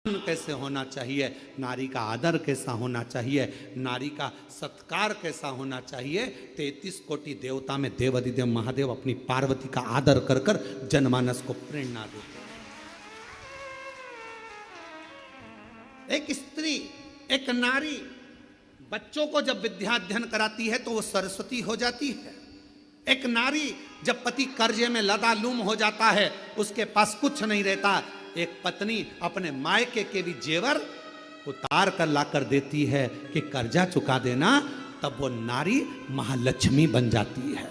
कैसे होना चाहिए, नारी का आदर कैसा होना चाहिए, नारी का सत्कार कैसा होना चाहिए। 33 कोटि देवता में देवाधिदेव महादेव अपनी पार्वती का आदर कर कर जनमानस को प्रेरणा देते हैं। एक स्त्री, एक नारी बच्चों को जब विद्या अध्ययन कराती है तो वो सरस्वती हो जाती है। एक नारी जब पति कर्जे में लदालूम हो जाता है, उसके पास कुछ नहीं रहता, एक पत्नी अपने मायके के भी जेवर उतार कर लाकर देती है कि कर्जा चुका देना, तब वो नारी महालक्ष्मी बन जाती है।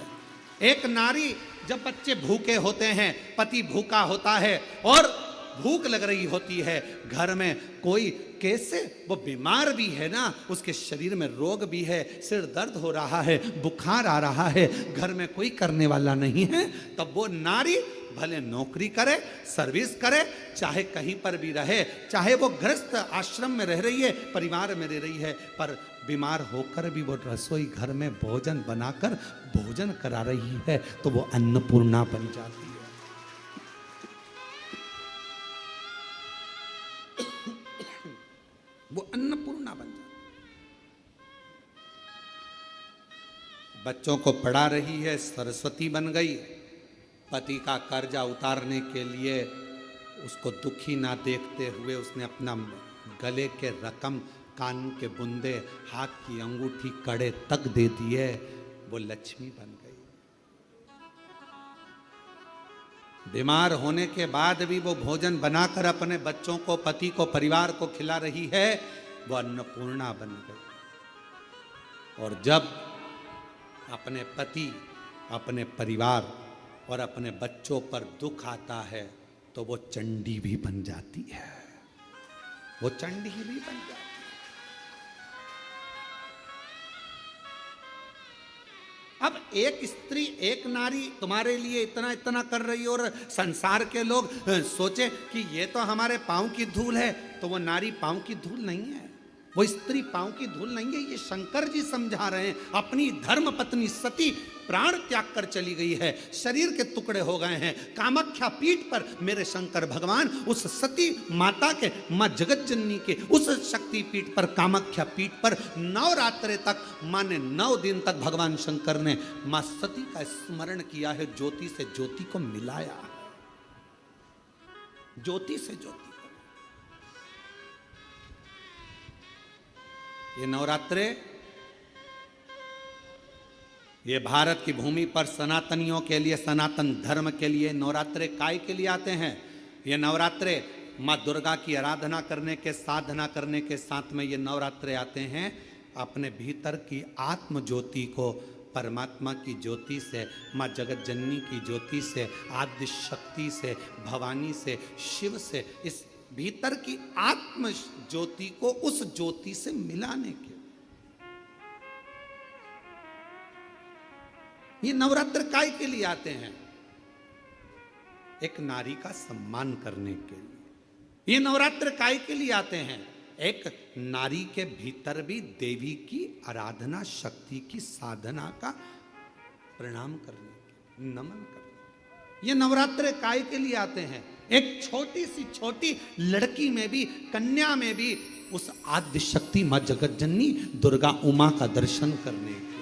एक नारी जब बच्चे भूखे होते हैं, पति भूखा होता है और भूख लग रही होती है, घर में कोई कैसे वो बीमार भी है ना, उसके शरीर में रोग भी है, सिर दर्द हो रहा है, बुखार आ रहा है, घर में कोई करने वाला नहीं है, तब वो नारी भले नौकरी करे, सर्विस करे, चाहे कहीं पर भी रहे, चाहे वो गृहस्थ आश्रम में रह रही है, परिवार में रह रही है, पर बीमार होकर भी वो रसोई घर में भोजन बनाकर भोजन करा रही है, तो वो अन्नपूर्णा बन जाती है। वो अन्नपूर्णा बन जाती है। बच्चों को पढ़ा रही है, सरस्वती बन गई। पति का कर्जा उतारने के लिए उसको दुखी ना देखते हुए उसने अपना गले के रकम, कान के बुंदे, हाथ की अंगूठी, कड़े तक दे दिए, वो लक्ष्मी बन गई। बीमार होने के बाद भी वो भोजन बनाकर अपने बच्चों को, पति को, परिवार को खिला रही है, वो अन्नपूर्णा बन गई। और जब अपने पति, अपने परिवार और अपने बच्चों पर दुख आता है तो वो चंडी भी बन जाती है। वो चंडी भी बन जाती है। अब एक स्त्री, एक नारी तुम्हारे लिए इतना इतना कर रही है और संसार के लोग सोचे कि ये तो हमारे पांव की धूल है, तो वो नारी पांव की धूल नहीं है, वो स्त्री पांव की धूल नहीं है। ये शंकर जी समझा रहे हैं। अपनी धर्म पत्नी सती प्राण त्याग कर चली गई है, शरीर के टुकड़े हो गए हैं। कामाख्या पीठ पर मेरे शंकर भगवान उस सती माता के, मां जगत जननी के उस शक्ति पीठ पर, कामाख्या पीठ पर नवरात्रे तक, माने 9 दिन तक भगवान शंकर ने मां सती का स्मरण किया है, ज्योति से ज्योति को मिलाया, ज्योति से ज्योति। ये नवरात्रे, ये भारत की भूमि पर सनातनियों के लिए, सनातन धर्म के लिए नवरात्रे काय के लिए आते हैं। ये नवरात्रे माँ दुर्गा की आराधना करने के, साधना करने के साथ में ये नवरात्रे आते हैं अपने भीतर की आत्म ज्योति को परमात्मा की ज्योति से, माँ जगत जननी की ज्योति से, आद्य शक्ति से, भवानी से, शिव से, इस भीतर की आत्म ज्योति को उस ज्योति से मिलाने के ये नवरात्र काय के लिए आते हैं? एक नारी का सम्मान करने के लिए। ये नवरात्र काय के लिए आते हैं? एक नारी के भीतर भी देवी की आराधना, शक्ति की साधना का प्रणाम करने के, नमन करने। ये नवरात्र काय के लिए आते हैं? एक छोटी सी छोटी लड़की में भी, कन्या में भी उस आद्य शक्ति मां जगत जननी दुर्गा उमा का दर्शन करने के।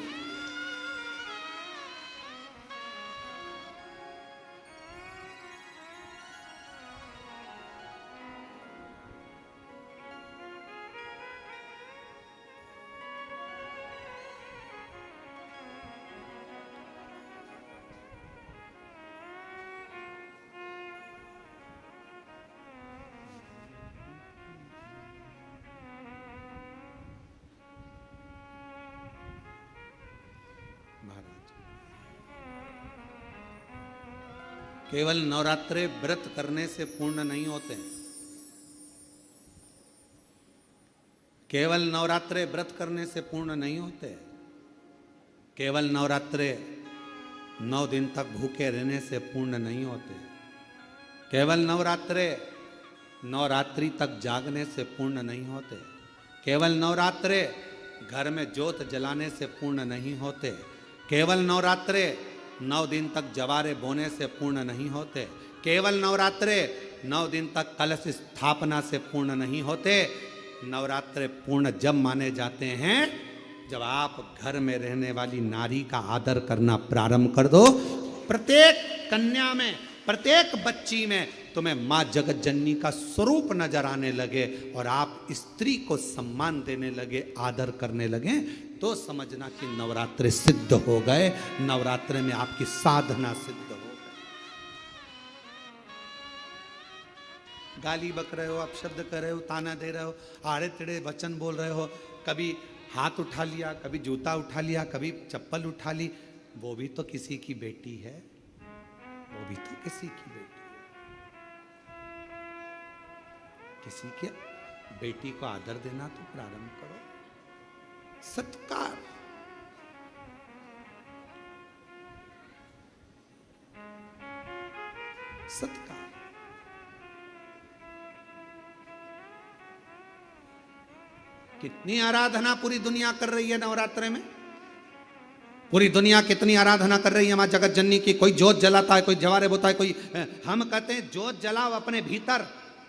केवल नवरात्रे व्रत करने से पूर्ण नहीं होते हैं। केवल नवरात्रे व्रत करने से पूर्ण नहीं होते। केवल नवरात्रे 9 दिन तक भूखे रहने से पूर्ण नहीं होते। केवल नवरात्रे नवरात्रि तक जागने से पूर्ण नहीं होते। केवल नवरात्रे घर में ज्योत जलाने से पूर्ण नहीं होते। केवल नवरात्रे 9 दिन तक जवारे बोने से पूर्ण नहीं होते। केवल नवरात्रे 9 दिन तक कलश स्थापना से पूर्ण नहीं होते। नवरात्र पूर्ण जब माने जाते हैं जब आप घर में रहने वाली नारी का आदर करना प्रारंभ कर दो। प्रत्येक कन्या में, प्रत्येक बच्ची में तुम्हें मां जगत जननी का स्वरूप नजर आने लगे और आप स्त्री को सम्मान देने लगे, आदर करने लगे, तो समझना कि नवरात्रे सिद्ध हो गए, नवरात्रे में आपकी साधना सिद्ध हो गई। गाली बक रहे हो, अपशब्द कर रहे हो, ताना दे रहे हो, आड़े टेढ़े वचन बोल रहे हो, कभी हाथ उठा लिया, कभी जूता उठा लिया, कभी चप्पल उठा ली, वो भी तो किसी की बेटी है, वो भी तो किसी की बेटी है। किसी के बेटी को आदर देना तो प्रारंभ करो। सत्कार, सत्कार। कितनी आराधना पूरी दुनिया कर रही है नवरात्रे में। पूरी दुनिया कितनी आराधना कर रही है मां जगत जननी की। कोई जोत जलाता है, कोई जवारे बोता है, कोई, हम कहते हैं जोत जलाओ अपने भीतर,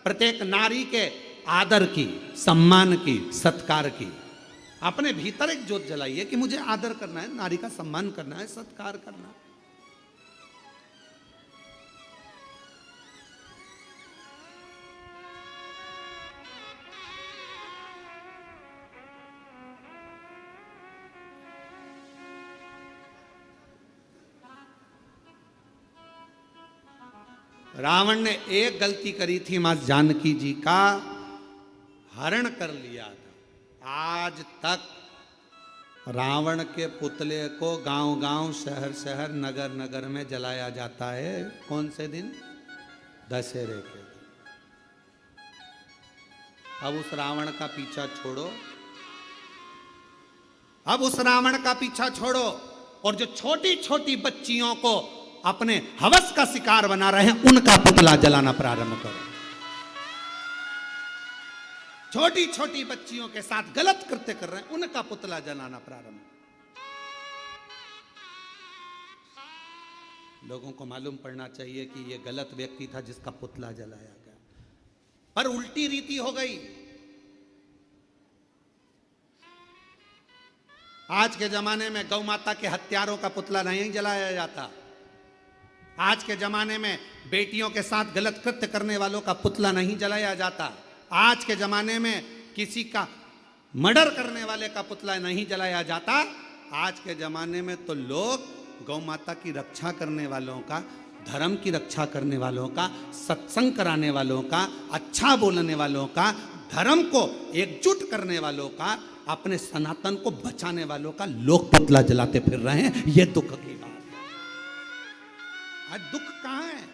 प्रत्येक नारी के आदर की, सम्मान की, सत्कार की। अपने भीतर एक जोत जलाइए कि मुझे आदर करना है, नारी का सम्मान करना है, सत्कार करना है। रावण ने एक गलती करी थी, मां जानकी जी का हरण कर लिया था। आज तक रावण के पुतले को गांव-गांव, शहर-शहर, नगर-नगर में जलाया जाता है। कौन से दिन? दशहरे के दिन। अब उस रावण का पीछा छोड़ो, अब उस रावण का पीछा छोड़ो और जो छोटी छोटी बच्चियों को अपने हवस का शिकार बना रहे हैं उनका पुतला जलाना प्रारंभ करो। छोटी छोटी बच्चियों के साथ गलत कृत्य कर रहे हैं उनका पुतला जलाना प्रारंभ। लोगों को मालूम पड़ना चाहिए कि यह गलत व्यक्ति था जिसका पुतला जलाया गया, पर उल्टी रीति हो गई। आज के जमाने में गौ माता के हत्यारों का पुतला नहीं जलाया जाता। आज के जमाने में बेटियों के साथ गलत कृत्य करने वालों का पुतला नहीं जलाया जाता। आज के जमाने में किसी का मर्डर करने वाले का पुतला नहीं जलाया जाता। आज के जमाने में तो लोग गौ माता की रक्षा करने वालों का, धर्म की रक्षा करने वालों का, सत्संग कराने वालों का, अच्छा बोलने वालों का, धर्म को एकजुट करने वालों का, अपने सनातन को बचाने वालों का लोग पुतला जलाते फिर रहे हैं। यह दुख की बात है। आज दुख कहां है?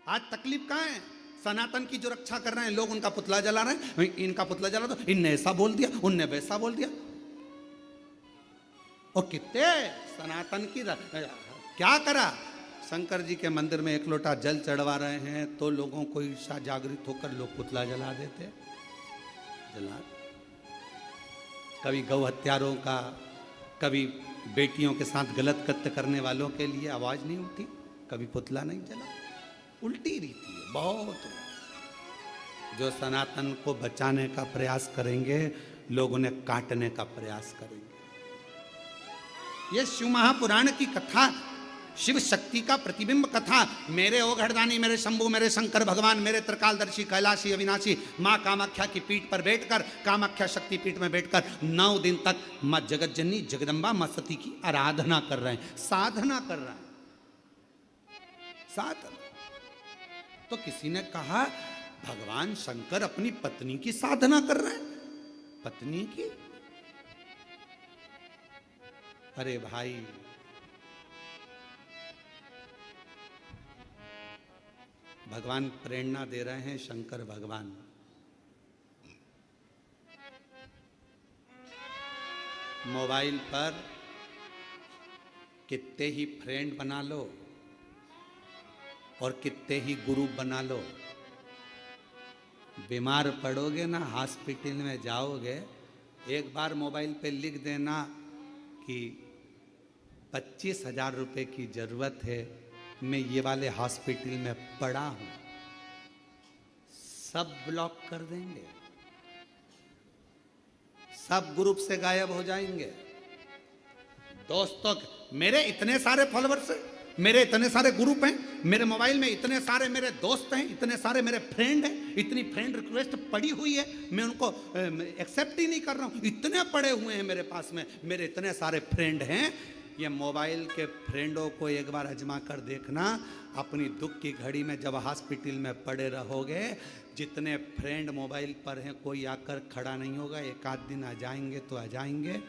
आज तकलीफ कहां है? सनातन की जो रक्षा कर रहे हैं लोग उनका पुतला जला रहे हैं। इनका पुतला जला दो, इनने ऐसा बोल दिया, उनने वैसा बोल दिया। और कितने सनातन की क्या करा? शंकर जी के मंदिर में एक लोटा जल चढ़वा रहे हैं तो लोगों को ईर्षा जागृत होकर लोग पुतला जला देते, जला। कभी गौ हत्यारों का, कभी बेटियों के साथ गलत कृत्य करने वालों के लिए आवाज नहीं उठी, कभी पुतला नहीं जला। उल्टी रीति है बहुत। जो सनातन को बचाने का प्रयास करेंगे लोग उन्हें काटने का प्रयास करेंगे। यह शिव महापुराण की कथा, शिव शक्ति का प्रतिबिंब कथा। मेरे ओघड़दानी, मेरे शंभु, मेरे शंकर भगवान, मेरे त्रिकालदर्शी, कैलाशी, अविनाशी मां कामाख्या की पीठ पर बैठकर, कामाख्या शक्ति पीठ में बैठकर 9 दिन तक मां जगत जननी जगदम्बा मां सती की आराधना कर रहे हैं, साधना कर रहे हैं, साधना। तो किसी ने कहा भगवान शंकर अपनी पत्नी की साधना कर रहे हैं। पत्नी की? अरे भाई, भगवान प्रेरणा दे रहे हैं, शंकर भगवान। मोबाइल पर कितने ही फ्रेंड बना लो और कितने ही ग्रुप बना लो, बीमार पड़ोगे ना, हॉस्पिटल में जाओगे, एक बार मोबाइल पे लिख देना कि 25,000 रुपए की जरूरत है, मैं ये वाले हॉस्पिटल में पड़ा हूं, सब ब्लॉक कर देंगे, सब ग्रुप से गायब हो जाएंगे। दोस्तों, मेरे इतने सारे फॉलोवर्स हैं, मेरे इतने सारे ग्रुप हैं, मेरे मोबाइल में इतने सारे मेरे दोस्त हैं, इतने सारे मेरे फ्रेंड हैं, इतनी फ्रेंड रिक्वेस्ट पड़ी हुई है, मैं उनको एक्सेप्ट ही नहीं कर रहा हूं। इतने पड़े हुए हैं मेरे पास में, मेरे इतने सारे फ्रेंड हैं। ये मोबाइल के फ्रेंडों को एक बार आजमा कर देखना, अपनी दुख की घड़ी में जब हॉस्पिटल में पड़े रहोगे, जितने फ्रेंड मोबाइल पर हैं कोई आकर खड़ा नहीं होगा। एक आध दिन आ जाएंगे तो आ जाएंगे।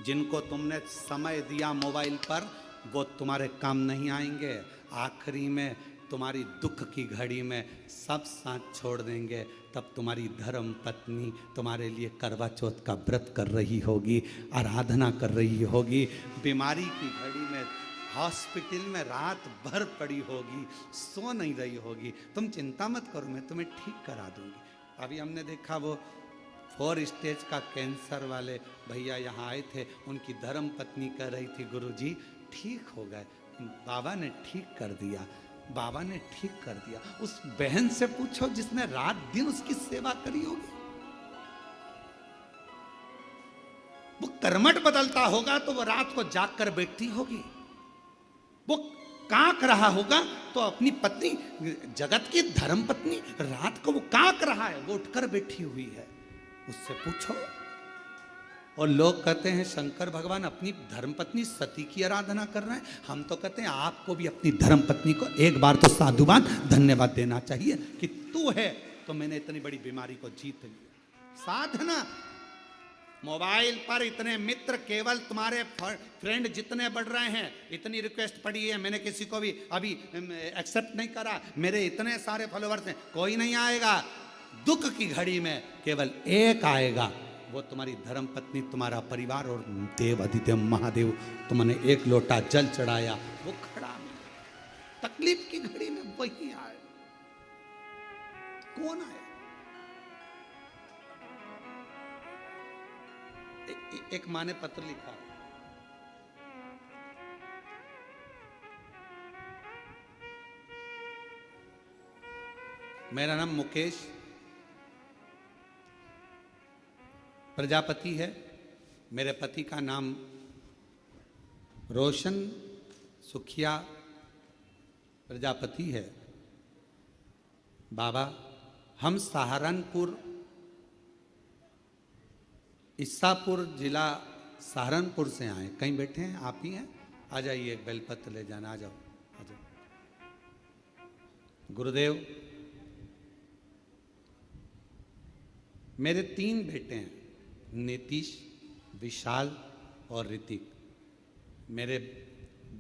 जिनको तुमने समय दिया मोबाइल पर वो तुम्हारे काम नहीं आएंगे। आखिरी में तुम्हारी दुख की घड़ी में सब साथ छोड़ देंगे। तब तुम्हारी धर्म पत्नी तुम्हारे लिए करवा चौथ का व्रत कर रही होगी, आराधना कर रही होगी, बीमारी की घड़ी में हॉस्पिटल में रात भर पड़ी होगी, सो नहीं रही होगी। तुम चिंता मत करो, मैं तुम्हें ठीक करा दूंगी। अभी हमने देखा वो 4 स्टेज का कैंसर वाले भैया यहाँ आए थे, उनकी धर्म पत्नी कह रही थी गुरुजी ठीक हो गए, बाबा ने ठीक कर दिया, बाबा ने ठीक कर दिया। उस बहन से पूछो जिसने रात दिन उसकी सेवा करी होगी। वो कर्मठ बदलता होगा तो वो रात को जाग कर बैठती होगी। वो कांक रहा होगा तो अपनी पत्नी, जगत की धर्म पत्नी, रात को वो कांक रहा है, वो उठकर बैठी हुई है, उससे पूछो। और लोग कहते हैं शंकर भगवान अपनी धर्मपत्नी सती की आराधना कर रहे हैं। हम तो कहते हैं आपको भी अपनी धर्मपत्नी को एक बार तो साधुवान धन्यवाद देना चाहिए कि तू है तो मैंने इतनी बड़ी बीमारी को जीत लिया। साधना, मोबाइल पर इतने मित्र, केवल तुम्हारे फ्रेंड जितने बढ़ रहे हैं, इतनी रिक्वेस्ट पड़ी है, मैंने किसी को भी अभी एक्सेप्ट नहीं करा, मेरे इतने सारे फॉलोवर्स हैं, कोई नहीं आएगा। दुख की घड़ी में केवल एक आएगा, वो तुम्हारी धर्म पत्नी, तुम्हारा परिवार और देव अधिदेव महादेव। तुमने एक लोटा जल चढ़ाया, वो खड़ा मिला। तकलीफ की घड़ी में वही आए। कौन आए? एक माँ ने पत्र लिखा, मेरा नाम मुकेश प्रजापति है, मेरे पति का नाम रोशन सुखिया प्रजापति है। बाबा, हम सहारनपुर, ईसापुर जिला सहारनपुर से आए। कहीं बैठे हैं? आप ही हैं? आ जाइए, एक बेलपत्र ले जाना। आ जाओ, आ जाओ। गुरुदेव, मेरे 3 बेटे हैं, नीतीश, विशाल और ऋतिक। मेरे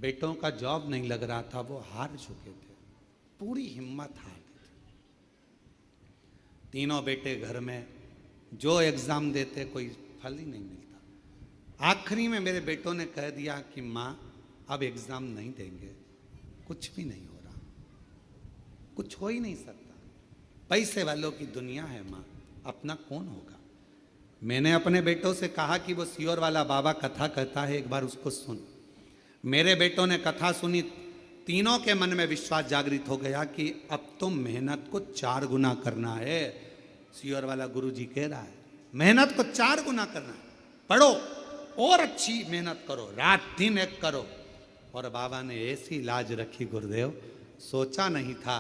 बेटों का जॉब नहीं लग रहा था, वो हार चुके थे, पूरी हिम्मत हार गई थी। तीनों बेटे घर में, जो एग्जाम देते कोई फल ही नहीं मिलता। आखिरी में मेरे बेटों ने कह दिया कि माँ अब एग्जाम नहीं देंगे, कुछ भी नहीं हो रहा, कुछ हो ही नहीं सकता, पैसे वालों की दुनिया है माँ, अपना कौन होगा। मैंने अपने बेटों से कहा कि वो सियोर वाला बाबा कथा कहता है, एक बार उसको सुन। मेरे बेटों ने कथा सुनी, तीनों के मन में विश्वास जागृत हो गया कि अब तो मेहनत को 4 गुना करना है। सियोर वाला गुरुजी कह रहा है मेहनत को 4 गुना करना है, पढ़ो और अच्छी मेहनत करो, रात दिन एक करो। और बाबा ने ऐसी लाज रखी गुरुदेव, सोचा नहीं था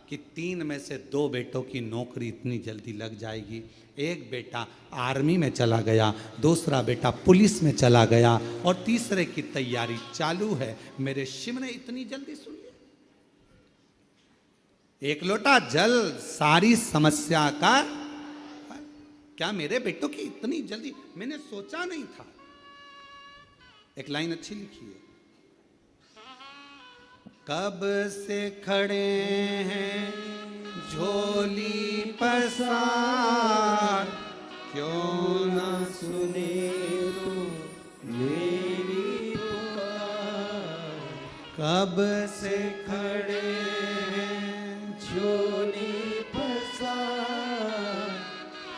कि 3 में से 2 बेटों की नौकरी इतनी जल्दी लग जाएगी। एक बेटा आर्मी में चला गया, दूसरा बेटा पुलिस में चला गया और तीसरे की तैयारी चालू है। मेरे शिव ने इतनी जल्दी सुन लिया। एक लोटा जल सारी समस्या का। क्या मेरे बेटों की इतनी जल्दी? मैंने सोचा नहीं था। एक लाइन अच्छी लिखी है, कब से खड़े हैं झोली पसार, क्यों ना सुने तू मेरी पुकार। कब से खड़े हैं झोली पसार,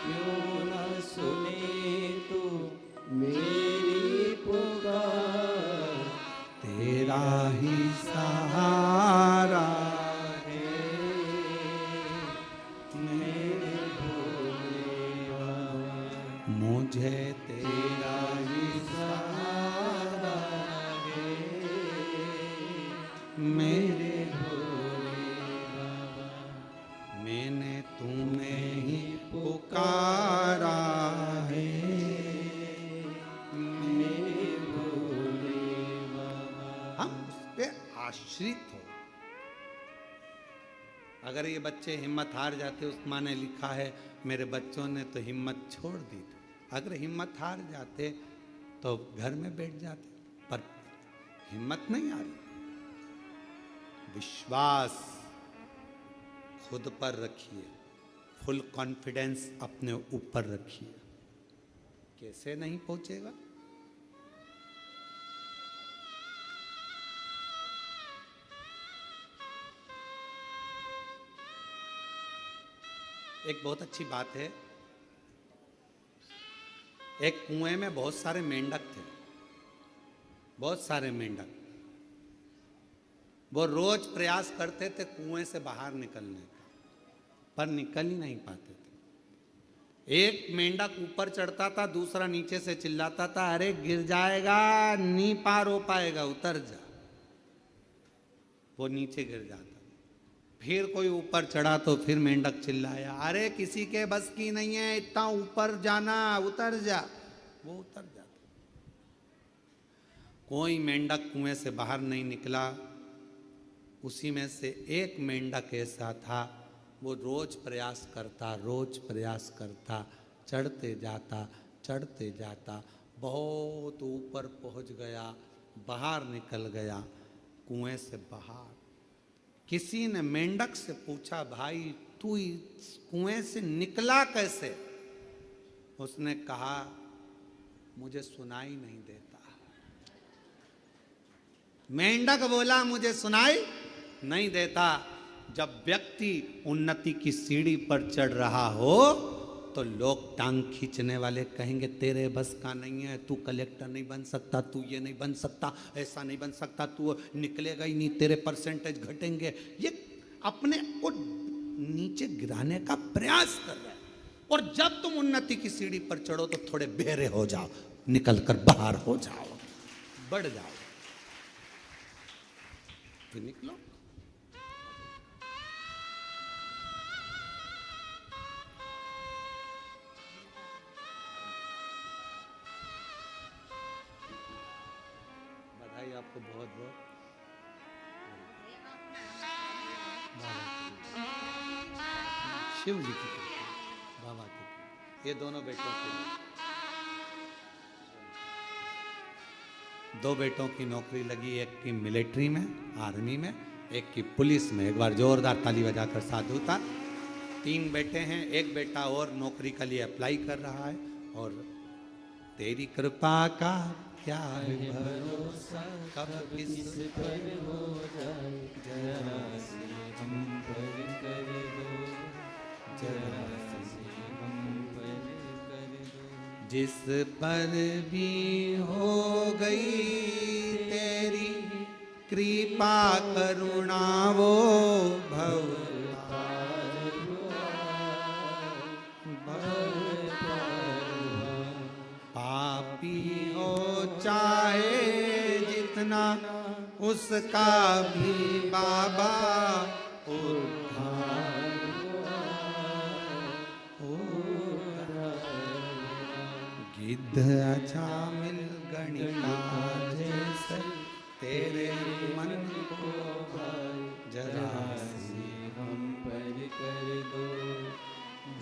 क्यों ना सुने तू मेरी पुकार। तेरा ही सहारा है, मुझे तेरा ही सहारा है, मेरे मैंने तुम्हें ही पुकारा है, मेरे भोले बाबा। हम उस पे आश्रित हो। अगर ये बच्चे हिम्मत हार जाते, उस माँ ने लिखा है मेरे बच्चों ने तो हिम्मत छोड़ दी थी। अगर हिम्मत हार जाते तो घर में बैठ जाते, पर हिम्मत नहीं हारी। विश्वास खुद पर रखिए, फुल कॉन्फिडेंस अपने ऊपर रखिए। कैसे नहीं पहुंचेगा? एक बहुत अच्छी बात है, एक कुएं में बहुत सारे मेंढक थे, बहुत सारे मेंढक। वो रोज प्रयास करते थे कुएं से बाहर निकलने का, पर निकल ही नहीं पाते थे। एक मेंढक ऊपर चढ़ता था, दूसरा नीचे से चिल्लाता था, अरे गिर जाएगा, नहीं पार हो पाएगा, उतर जा। वो नीचे गिर जाता। फिर कोई ऊपर चढ़ा तो फिर मेंढक चिल्लाया, अरे किसी के बस की नहीं है इतना ऊपर जाना, उतर जा। वो उतर जाता। कोई मेंढक कुएं से बाहर नहीं निकला। उसी में से एक मेंढक ऐसा था, वो रोज प्रयास करता, चढ़ते जाता, बहुत ऊपर पहुंच गया, बाहर निकल गया कुएं से बाहर। किसी ने मेंढक से पूछा, भाई तू इस कुएं से निकला कैसे? उसने कहा, मुझे सुनाई नहीं देता। मेंढक बोला, मुझे सुनाई नहीं देता। जब व्यक्ति उन्नति की सीढ़ी पर चढ़ रहा हो तो लोग टांग खींचने वाले कहेंगे, तेरे बस का नहीं है, तू कलेक्टर नहीं बन सकता, तू ये नहीं बन सकता, ऐसा नहीं बन सकता, तू निकलेगा ही नहीं, तेरे परसेंटेज घटेंगे। ये अपने को नीचे गिराने का प्रयास कर रहा है। और जब तुम उन्नति की सीढ़ी पर चढ़ो तो थोड़े बेहरे हो जाओ, निकल कर बाहर हो जाओ, बढ़ जाओ, फिर निकलो। बधाई आपको बहुत बहुत। शिव जी की कृपा, बाबा की कृपा। ये दोनों बेटों के लिए, दो बेटों की नौकरी लगी, एक की मिलिट्री में, आर्मी में, एक की पुलिस में। एक बार जोरदार ताली बजाकर साधु था। 3 बेटे हैं, एक बेटा और नौकरी के लिए अप्लाई कर रहा है। और तेरी कृपा का क्या है भरोसा, कब किस पर हो जाए, जरा से हम पर कर दो, जरा से हम पर कर दो। जिस पर भी हो गई तेरी कृपा करुणा, वो भव पापी हो चाहे जितना, उसका भी बाबा उद्धार हो। गिद्ध अच्छा मिल गणिका जैसे, तेरे मन को जरा से हम पर कर दो,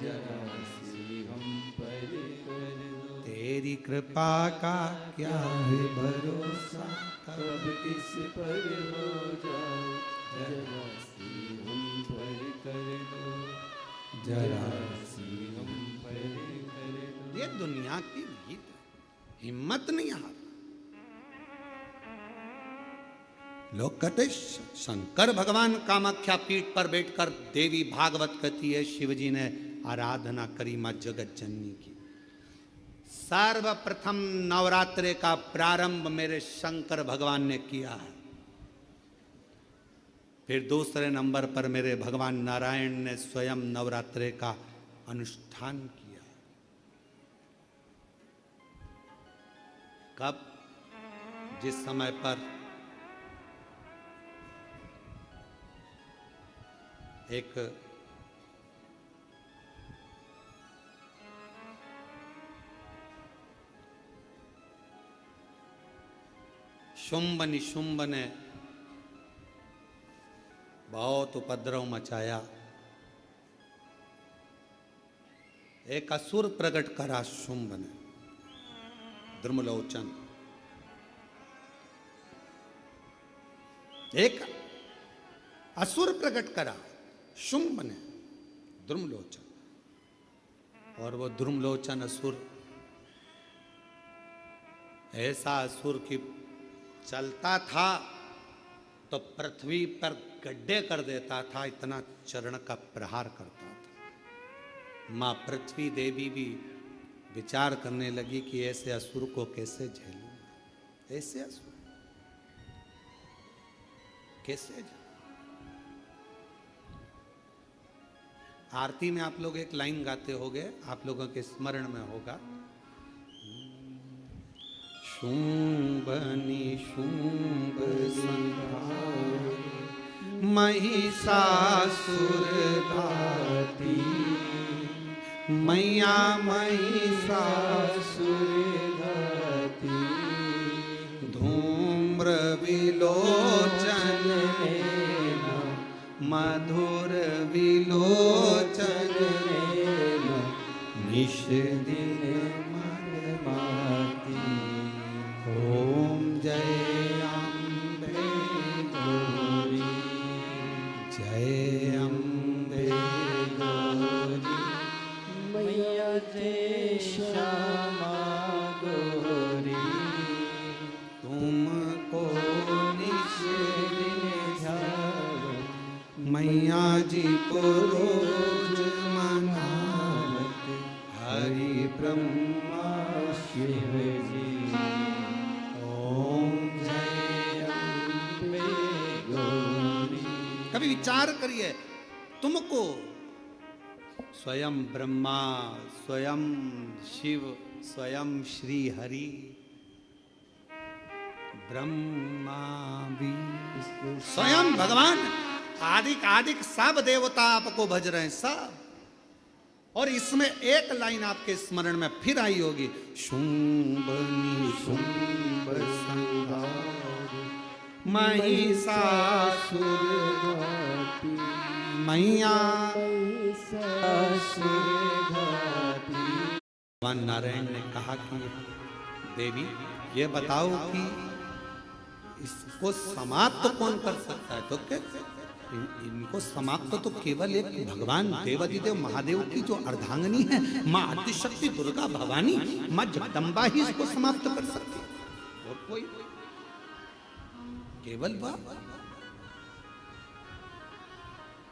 जरा से हम पर कर दो। तेरी कृपा का क्या है भरोसा, कब किस पर हो जाए, जरा से हम पर कर दो, जरा से हम पर कर दो। ये दुनिया की रीत है, हिम्मत नहीं हार। लोग कहते शंकर भगवान कामाख्या पीठ पर बैठकर देवी भागवत कहती है, शिवजी ने आराधना करी मां जगत जननी की। सर्वप्रथम नवरात्रे का प्रारंभ मेरे शंकर भगवान ने किया है। फिर दूसरे नंबर पर मेरे भगवान नारायण ने स्वयं नवरात्रे का अनुष्ठान किया। कब? जिस समय पर एक शुंभ निशुंभ ने बहुत उपद्रव मचाया, एक असुर प्रकट करा शुंभ ने, द्रुमलोचन। एक असुर प्रकट करा शुंभ ने, द्रुमलोचन। और वो द्रुमलोचन असुर ऐसा असुर की चलता था तो पृथ्वी पर गड्ढे कर देता था, इतना चरण का प्रहार करता था। मां पृथ्वी देवी भी विचार करने लगी कि ऐसे असुर को कैसे झेलूं, ऐसे असुर कैसे झेलूं। आरती में आप लोग एक लाइन गाते होगे, आप लोगों के स्मरण में होगा, शुंभ निशुंभ संहार महिषासुर घाती, मैया महिषासुर घाती, धूम्र विलोचन मधुर विलोचन निश दिन मरमाती। ओम जय अम्बे गौरी, जय अम्बे गौरी, मैया जय श्यामा गौरी, तुमको निश दिन ध्यान, मैया जी को रोज मनावत, हरि ब्रह्मा शिव जी। कभी विचार करिए, तुमको स्वयं ब्रह्मा, स्वयं शिव, स्वयं श्री हरि, ब्रह्मा विष्णु, स्वयं भगवान आदिक आदिक सब देवता आपको भज रहे हैं, सब। और इसमें एक लाइन आपके स्मरण में फिर आई होगी, शुंभ निशुंभ संहार महिषासुर घाती, मैया महिषासुर घाती। भगवान नारायण ने कहा कि देवी ये बताओ कि इसको समाप्त कौन कर सकता है? तो क्या इनको समाप्त तो केवल एक भगवान देवादिदेव महादेव की जो अर्धांगिनी है मां आदिशक्ति दुर्गा भवानी, मां जगदम्बा ही इसको समाप्त कर सकती है, और कोई केवल वह।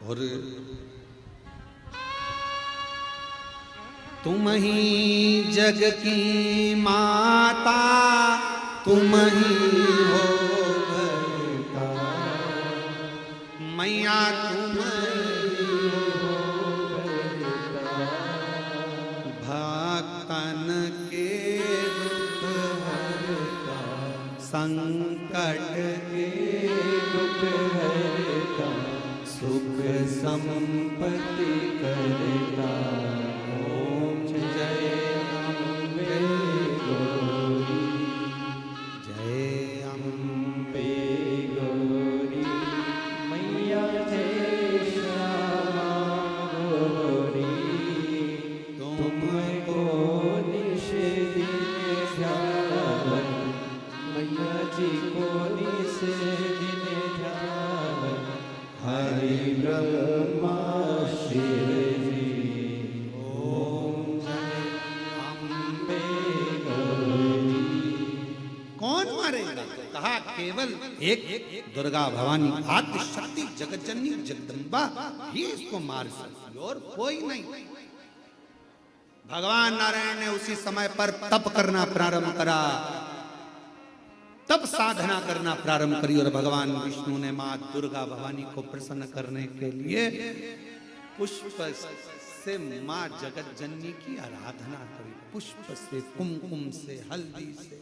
और तुम ही जग की माता, तुम ही हो भरता, मैया तुम ही हो भरता, भक्तन के दुख हरता, संकट के दुख हरता, सुख संपत्ति करता। ओम जय अम्बे गौरी, जय अम्बे गौरी, मैया जय श्यामा गौरी, तुमको निश दिन ध्यान, मैया जी को निश दिन ध्यान, हरि ब्रह्मा शिव जी। ओम जय अम्बे गौरी। कौन मारेगा? कहा केवल एक दुर्गा भवानी आदि शक्ति जगतजननी जगदम्बा ही इसको मार सकती, और कोई नहीं। भगवान नारायण ने उसी समय पर तप करना प्रारंभ करा, तब साधना करना प्रारंभ करी, और भगवान विष्णु ने मां दुर्गा भवानी को प्रसन्न करने के लिए पुष्प से मां जगत जननी की आराधना करी, पुष्प से, कुमकुम से, हल्दी से,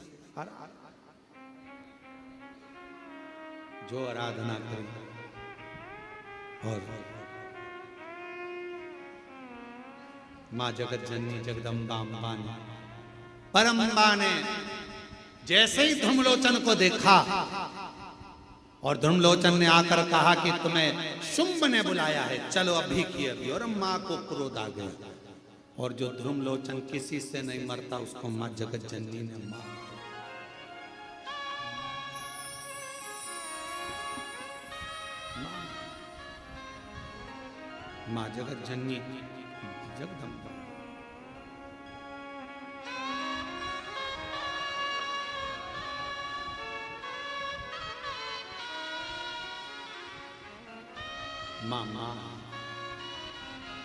जो आराधना करे और माँ जगत जननी जगदम्बा अम्बा ने परम अम्बा ने जैसे ही ध्रुमलोचन को देखा और ध्रुमलोचन ने आकर कहा कि तुम्हें शुंभ ने बुलाया है, चलो अभी की अभी, और माँ को क्रोध आ गया। और जो ध्रुमलोचन किसी से नहीं मरता उसको माँ जगत जननी ने मार। माँ जगत जननी जगदम्बा। माँ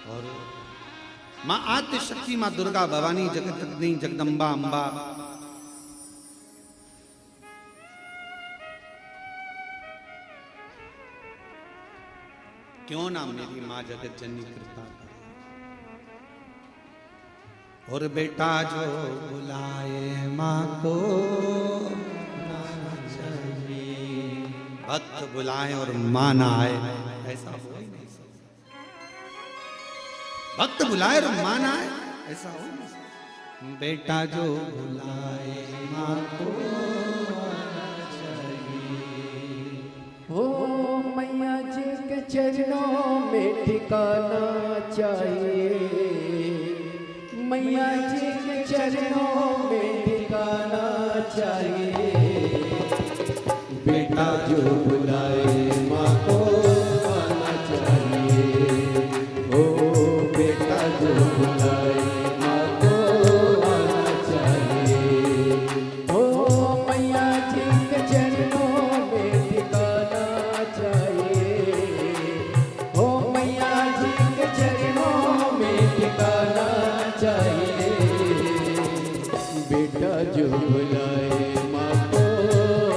और माँ आद्य शक्ति, माँ दुर्गा भवानी जगत जननी जगदम्बा अम्बा। क्यों ना मेरी माँ जगत जननी कृपा करे। और बेटा जो बुलाए माँ को चाहिए, भक्त बुलाए और माँ ना आए, ऐसा हो ही नहीं सकता। भक्त बुलाए और माँ ना आए, ऐसा हो नहीं सकता। बेटा जो बुलाए माँ को चाहिए, हो मैया जी के चरणों में ठिकाना चाहिए, मैया जी के चरणों में ठिकाना चाहिए। बेटा जो बुलाए माँ को आना चाहिए, हो बेटा जो बुलाए माँ को आना चाहिए। हो मैया जी के चरणों में ठिकाना चाहिए, हो मैया जी के चरणों में ठिकाना चाहिए। बेटा जो बुलाए माँ को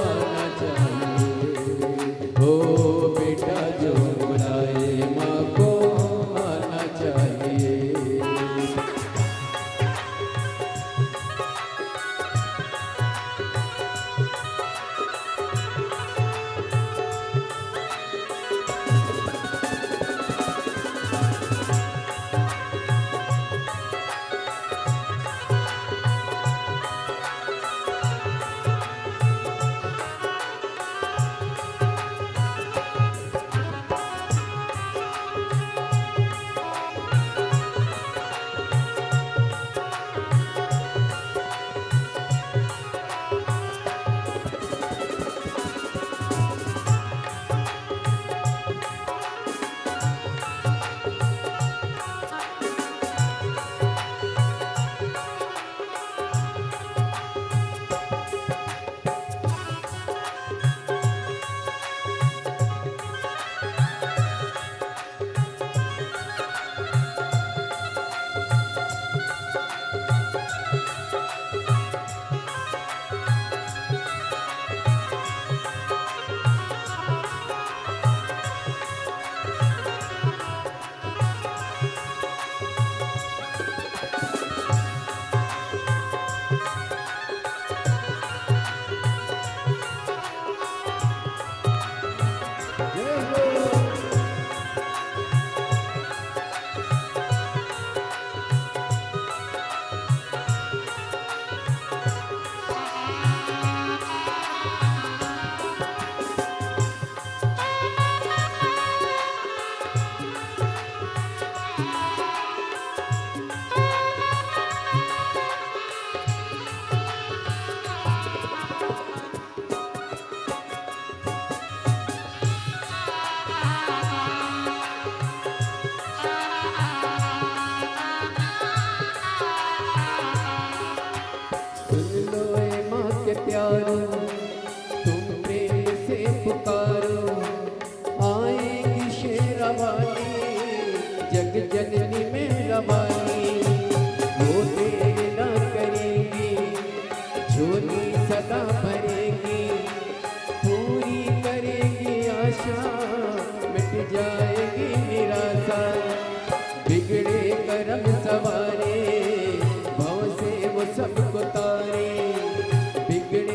आना चाहिए, हो बेटा जो बुलाए माँ को आना चाहिए। प्यारो तुम प्रेम से पुकारो, आएगी शेरावाली जग जननी में रवानी। वो देर न करेगी झोली सदा भरेगी, पूरी करेगी आशा मिट जाएगी निराशा। बिगड़े करम सवारे भव से वो सबको तारे, बिगड़े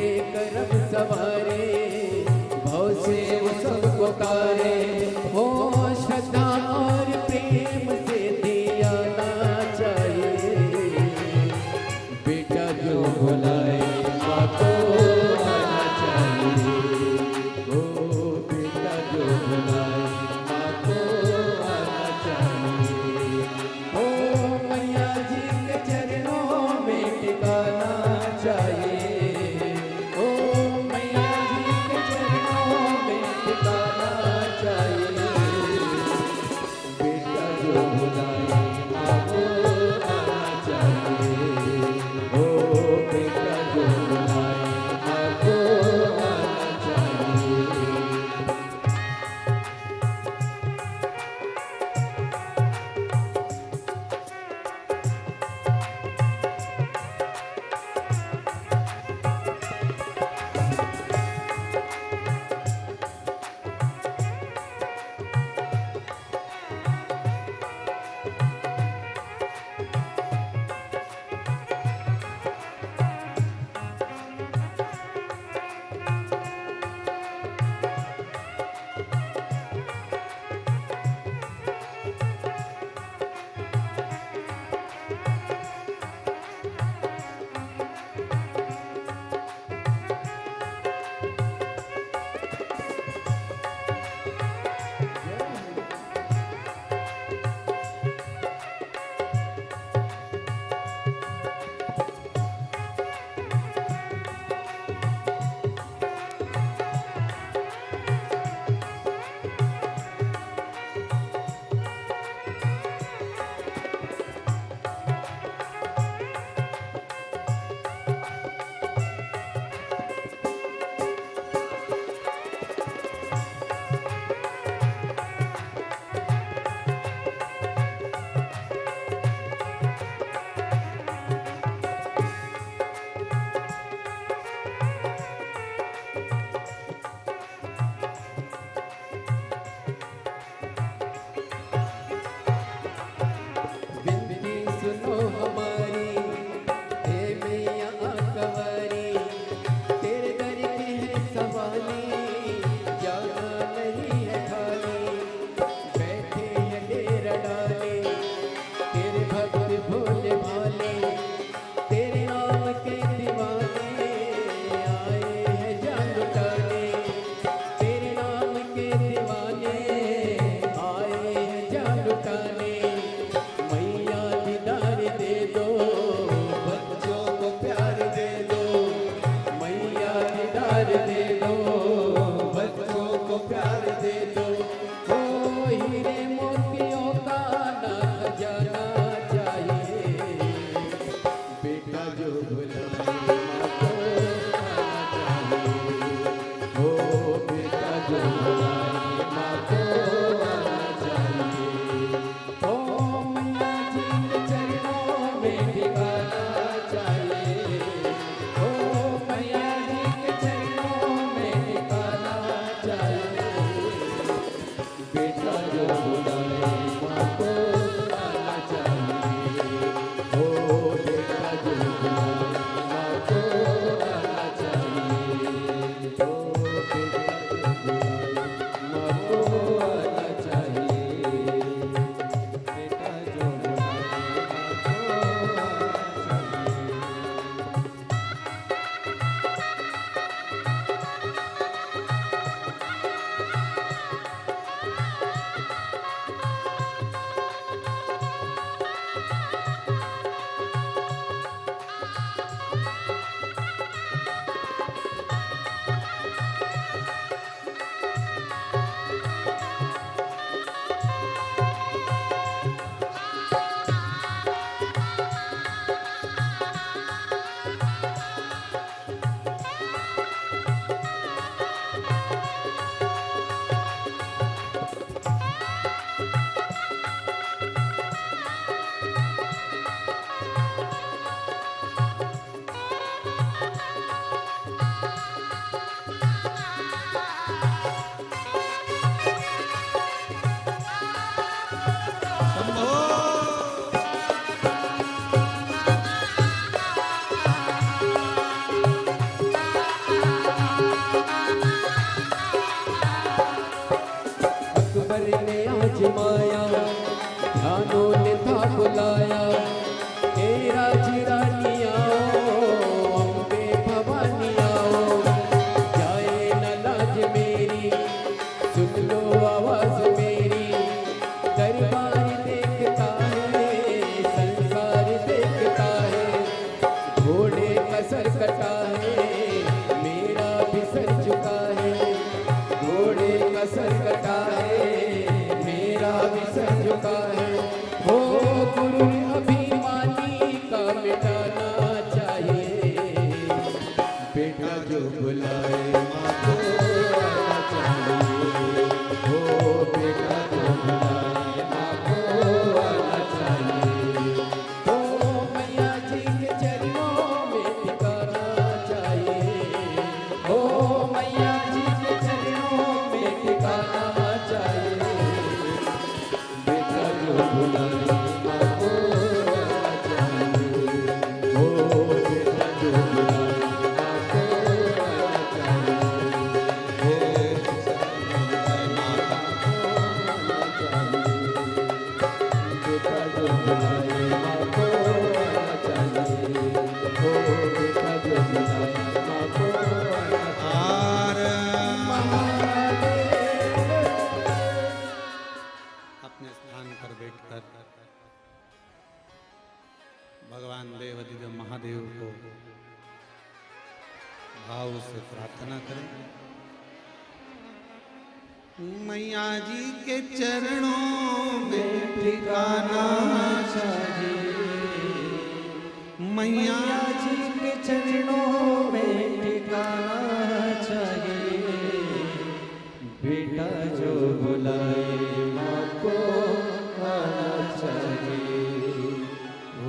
हमारी, हे मैया कंवारी, तेरे दर की है सवारी, जाना नहीं है खाली, बैठे हैं डेरा डाले, तेरे भक्त भोले भाले, तेरे नाम के दीवाने, आए हैं जान लुटाने, तेरे नाम के दीवाने, आए हैं जान लुटाने। मैया दीदार दे दो, बच्चों को प्यार दे दो, मैया दीदार दे दो, बच्चों को प्यार दे दो। ओ हीरे मोतियों का ना खजाना चाहिए, बेटा जो बुलाए माँ को आना चाहिए, ओ बेटा जो बुलाए माँ को आना चाहिए। ओ मैया जी के चरणों में ठिकाना चाहिए, ओ मैया जी के चरणों में ठिकाना चाहिए, बेटा जो बुलाए माँ को आना चाहिए, ओ बेटा जो बुलाए माँ को आना चाहिए, ओ बेटा जो बुलाए माँ को आना चाहिए, बेटा जो बुलाए अकबर ने आजमाया, ध्यानों ने था बुलाया, हे राज रानियाओ, अम्बे भवानियाओ, जाए न लाज मेरी, सुन लो आवाज मेरी, दरबार देखता है, संसार देखता है, घोड़े का सर कटा है, मेरा भी सर झुका है, घोड़े का सर कटा है, मेरा भी सर झुका है। हो गुरु अभिमानी का मिटाना चाहिए, बेटा जो बुलाए माँ को आना चाहिए, हो बेटा जो बुलाए माँ को आना चाहिए, हो मैया जी के चरणों में ठिकाना चाहिए, हो मैया जी के चरणों में ठिकाना चाहिए, बेटा जो बुलाए माँ को आना चाहिए, हो बेटा जो बुलाए माँ को आना चाहिए, बेटा जो बुलाए माँ को आना चाहिए, हो बेटा जो बुलाए माँ को आना चाहिए। अपने स्थान पर बैठकर भगवान देवाधिदेव महादेव को भाव से प्रार्थना करें। मैया जी के चरणों में ठिकाना चाहिए, मैया जी के चरणों में ठिकाना चाहिए, बेटा जो बुलाए माँ को आना चाहिए, ओ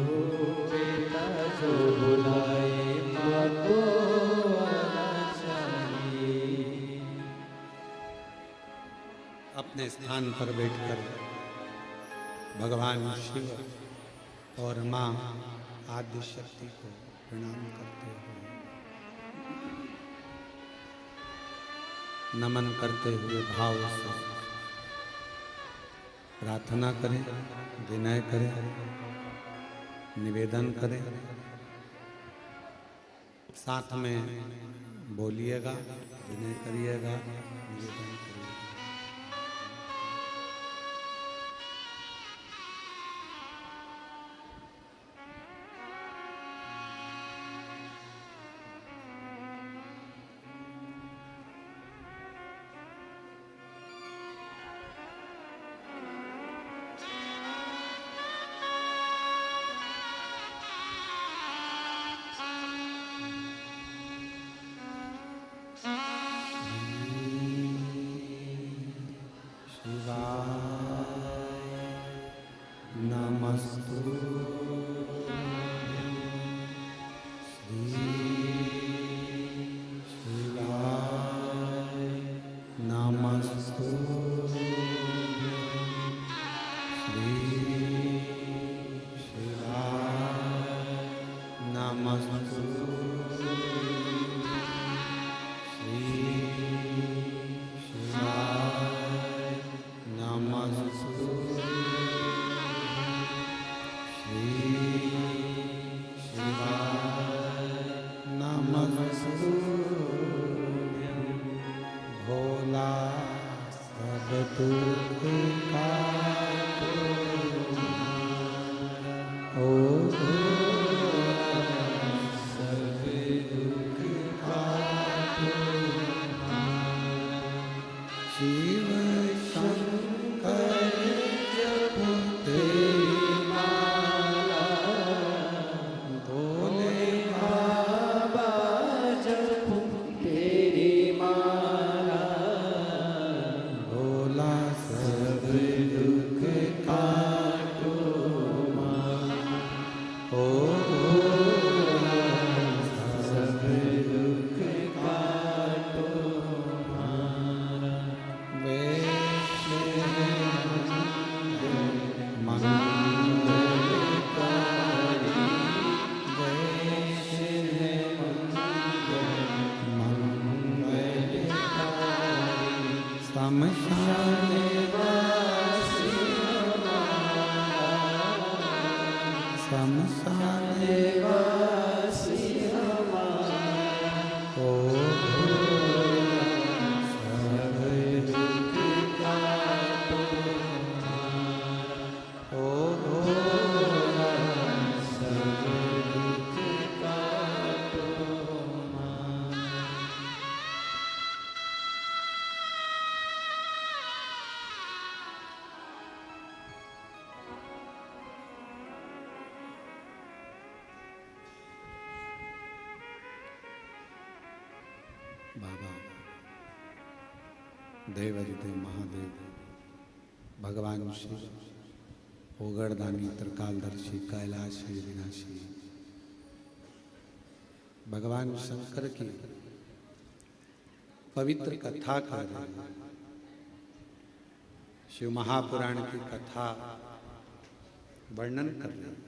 बेटा जो बुलाए माँ को आना चाहिए। अपने स्थान पर बैठकर भगवान शिव और माँ आदि शक्ति को प्रणाम करते हुए, नमन करते हुए भाव से प्रार्थना करें, विनय करें, निवेदन करें। साथ में बोलिएगा, विनय करिएगा, निवेदन करिएगा। बाबा देवाधिदेव महादेव भगवान शिव ओगरदानी त्रिकालदर्शी कैलाशी विनाशी भगवान शंकर की पवित्र कथा कर रहे हैं। शिव महापुराण की कथा वर्णन कर रहे हैं।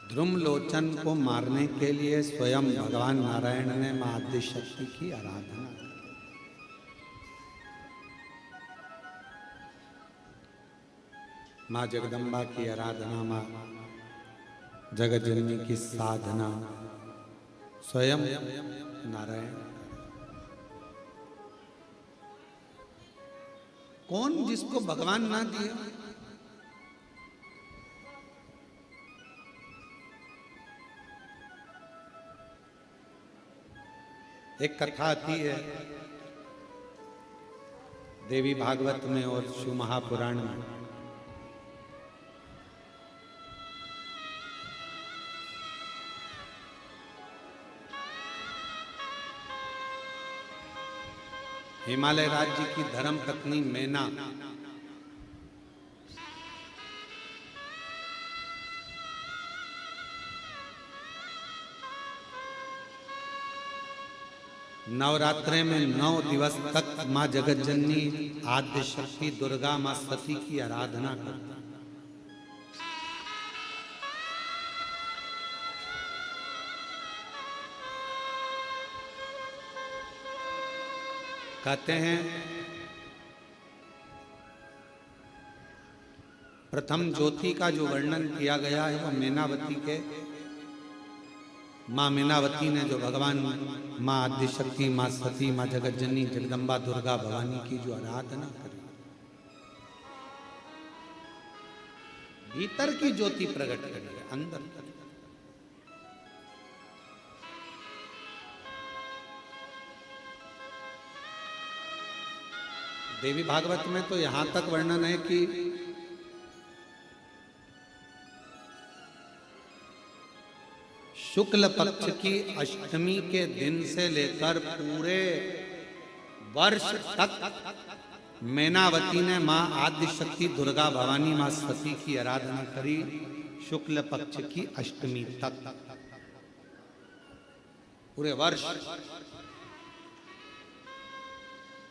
ध्रुमलोचन को मारने के लिए स्वयं भगवान नारायण ने मां आदि शक्ति की आराधना की। मां जगदम्बा की आराधना, मां जगत जननी की साधना स्वयं नारायण। कौन जिसको भगवान ना दिए? एक कथा आती है देवी भागवत में और शिव महापुराण में। हिमालय राज्य की धर्म पत्नी मैना नवरात्रे में 9 दिवस तक माँ जगत जननी आद्य शक्ति दुर्गा माँ सती की आराधना करते हैं। कहते हैं प्रथम ज्योति का जो वर्णन किया गया है वो मीनावती के माँ मीनावती ने जो भगवान माँ आदिशक्ति माँ सती माँ जगत जननी जगदम्बा दुर्गा भवानी की जो आराधना करी, भीतर की ज्योति प्रकट करी है, अंदर करी। देवी भागवत में तो यहां तक वर्णन है कि शुक्ल पक्ष की अष्टमी के दिन से लेकर पूरे वर्ष तक मैनावती ने मां आदि शक्ति दुर्गा भवानी मां सती की आराधना करी, शुक्ल पक्ष की अष्टमी तक पूरे वर्ष।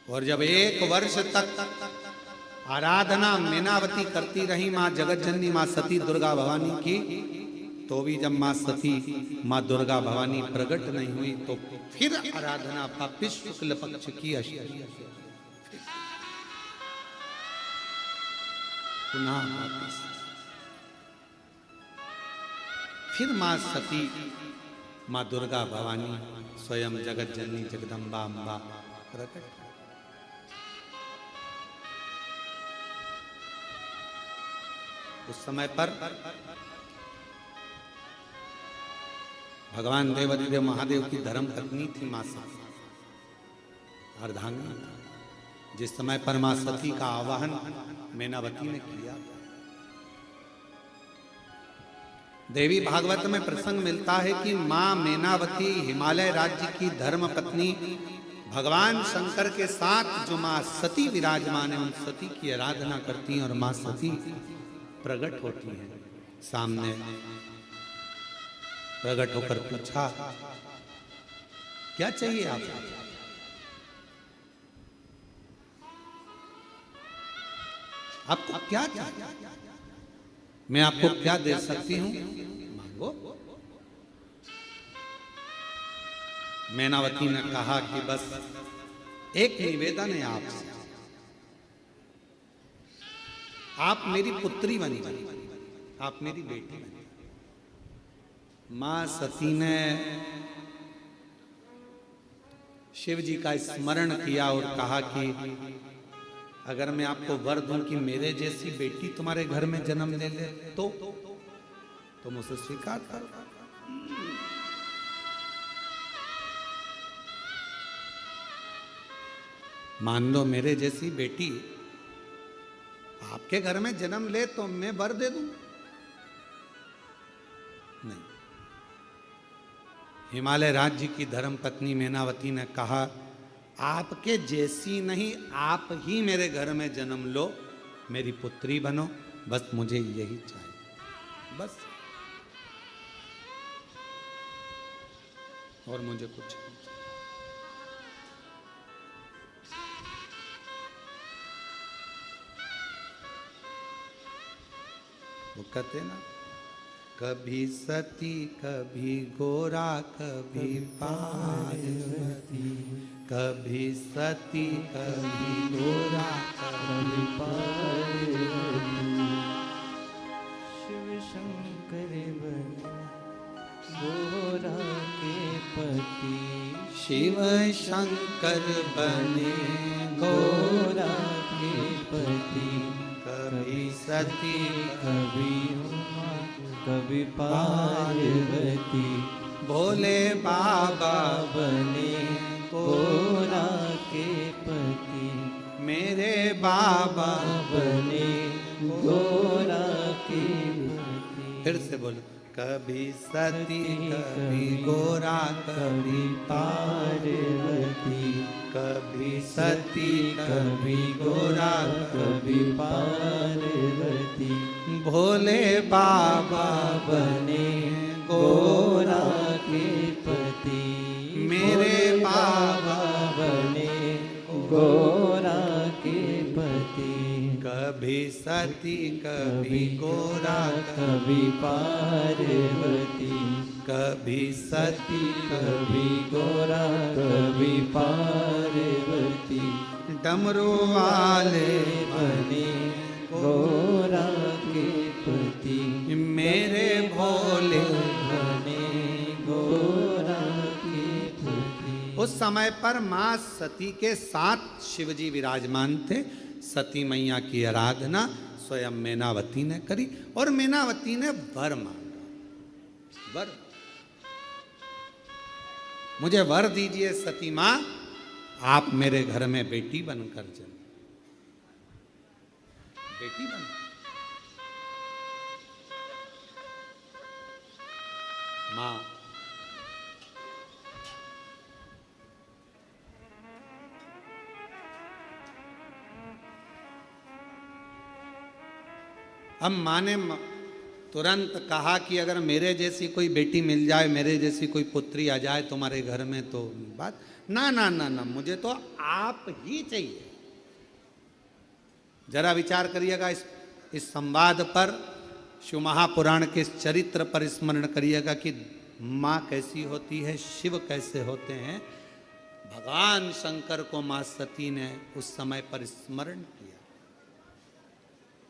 और जब 1 वर्ष तक आराधना मीनावती करती रही मां जगत जननी मां सती दुर्गा भवानी की, तो भी जब मां सती मां दुर्गा भवानी प्रकट नहीं हुई तो फिर आराधना वापिस शुक्ल पक्ष की अष्टमी पुनः वापिस फिर मां सती मां दुर्गा भवानी स्वयं जगत जननी जगदम्बा अम्बा प्रकट। उस समय पर भगवान देवादिदेव महादेव की धर्म पत्नी थी मां सती, अर्धांगिनी थी, जिस समय पर मां सती का आवाहन मैनावती ने किया। देवी भागवत में प्रसंग मिलता है कि मां मैनावती हिमालय राज्य की धर्म पत्नी भगवान शंकर के साथ जो मां सती विराजमान है, उन सती की आराधना करती हैं और मां सती प्रकट होती है सामने। प्रकट होकर पूछा, क्या चाहिए आपको? आपको क्या चाहिए? मैं आपको क्या दे सकती हूं, मांगो। मैनावती ने कहा कि बस एक निवेदन है आपसे, आप मेरी पुत्री बनी, आप मेरी बेटी बनी। मां सती ने शिव जी का स्मरण किया और कहा कि अगर मैं आपको वर दूं कि मेरे जैसी बेटी तुम्हारे घर में जन्म ले ले तो तुम उसे स्वीकार करो। मान लो मेरे जैसी बेटी आपके घर में जन्म ले तो मैं वर दे दूं? नहीं। हिमालय राज्य की धर्म पत्नी मैनावती ने कहा, आपके जैसी नहीं, आप ही मेरे घर में जन्म लो, मेरी पुत्री बनो, बस मुझे यही चाहिए, बस, और मुझे कुछ नहीं। वो कहते ना, कभी सती कभी गोरा कभी पार्वती, कभी सती कभी गोरा कभी पार्वती, शिव शंकर बने गोरा के पति, शिव शंकर बने गोरा के पति, कभी सती कभी उमा कभी पार्वती, भोले बाबा बने गोरा के पति, मेरे बाबा बने गोरा के पति। फिर से बोलो, कभी सती कभी गोरा कभी पार्वती, कभी सती कभी गोरा कभी पार्वती, भोले बाबा बने गोरा के पति, मेरे बाबा गोरा के पति, कभी सती कभी गोरा, कभी पार्वती, कभी सती कभी गोरा कभी पार्वती, डमरू वाले बने गोरा के पति, मेरे भोले। बने गोरा के पति। उस समय पर मां सती के साथ शिवजी विराजमान थे। सती मैया की आराधना स्वयं मैनावती ने करी और मैनावती ने वर मांगा। वर, मुझे वर दीजिए सती मां, आप मेरे घर में बेटी बनकर जन्म, बेटी बन। मां अब मां ने तुरंत कहा कि अगर मेरे जैसी कोई बेटी मिल जाए, मेरे जैसी कोई पुत्री आ जाए तुम्हारे घर में तो बात ना ना ना ना, मुझे तो आप ही चाहिए। जरा विचार करिएगा इस संवाद पर, शिव महापुराण के इस चरित्र पर स्मरण करिएगा कि माँ कैसी होती है, शिव कैसे होते हैं। भगवान शंकर को माँ सती ने उस समय पर स्मरण किया